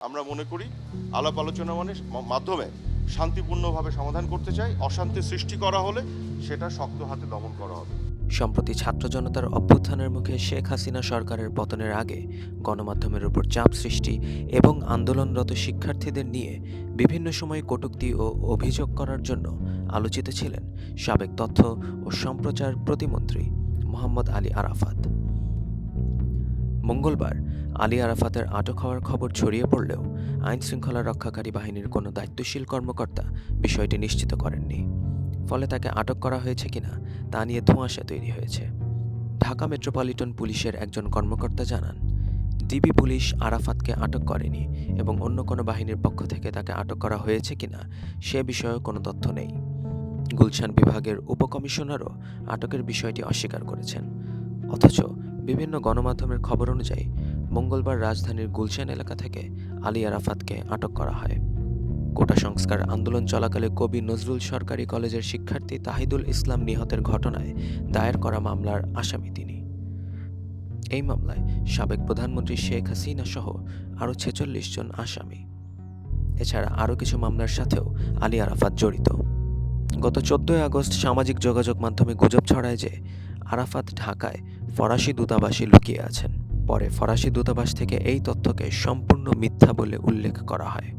আমরা মনে করি আলাপ আলোচনা মাধ্যমে শান্তিপূর্ণভাবে সমাধান করতে চাই। অশান্তি সৃষ্টি করা হলে সেটা শক্ত হাতে দমন করা হবে। সম্প্রতি ছাত্র জনতার অভ্যুত্থানের মুখে শেখ হাসিনা সরকারের পতনের আগে গণমাধ্যমের উপর চাপ সৃষ্টি এবং আন্দোলনরত শিক্ষার্থীদের নিয়ে বিভিন্ন সময় কটূক্তি ও অভিযোগ করার জন্য আলোচিত ছিলেন সাবেক তথ্য ও সম্প্রচার প্রতিমন্ত্রী মোহাম্মদ আলী আরাফাত। মঙ্গলবার আলী আরাফাতের আটক হওয়ার খবর ছড়িয়ে পড়লেও আইনশৃঙ্খলা রক্ষাকারী বাহিনীর কোনো দায়িত্বশীল কর্মকর্তা বিষয়টি নিশ্চিত করেননি। ফলে তাকে আটক করা হয়েছে কিনা তা নিয়ে ধোঁয়াশা তৈরি হয়েছে। ঢাকা মেট্রোপলিটন পুলিশের একজন কর্মকর্তা জানান, ডিবি পুলিশ আরাফাতকে আটক করেনি এবং অন্য কোনো বাহিনীর পক্ষ থেকে তাকে আটক করা হয়েছে কিনা সে বিষয়ে কোনো তথ্য নেই। গুলশান বিভাগের উপকমিশনারও আটকের বিষয়টি অস্বীকার করেছেন। অথচ বিভিন্ন গণমাধ্যমের খবর অনুযায়ী মঙ্গলবার রাজধানীর গুলশান এলাকা থেকে আলী আরাফাতকে আটক করা হয়। কোটা সংস্কার আন্দোলন চলাকালে কবি নজরুল সরকারি কলেজের শিক্ষার্থী তাহিদুল ইসলাম নিহতের ঘটনায় দায়ের করা মামলার আসামি তিনি। এই মামলায় সাবেক প্রধানমন্ত্রী শেখ হাসিনা সহ আরও ৪৬ জন আসামি। এছাড়া আরও কিছু মামলার সাথেও আলী আরাফাত জড়িত। গত ১৪ আগস্ট সামাজিক যোগাযোগ মাধ্যমে গুজব ছড়ায় যে আরাফাত ঢাকায় ফরাসি দূতাবাসে লুকিয়ে আছেন। পরে ফরাসি দূতাবাস থেকে এই তথ্যকে সম্পূর্ণ মিথ্যা বলে উল্লেখ করা হয়।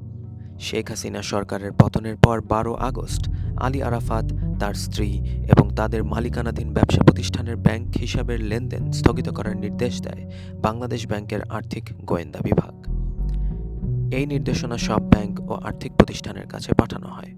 শেখ হাসিনা সরকারের পতনের পর ১২ আগস্ট আলী আরাফাত, তার স্ত্রী এবং তাদের মালিকানাধীন ব্যবসা প্রতিষ্ঠানের ব্যাংক হিসাবের লেনদেন স্থগিত করার নির্দেশ দেয় বাংলাদেশ ব্যাংকের আর্থিক গোয়েন্দা বিভাগ। এই নির্দেশনা সব ব্যাংক ও আর্থিক প্রতিষ্ঠানের কাছে পাঠানো হয়।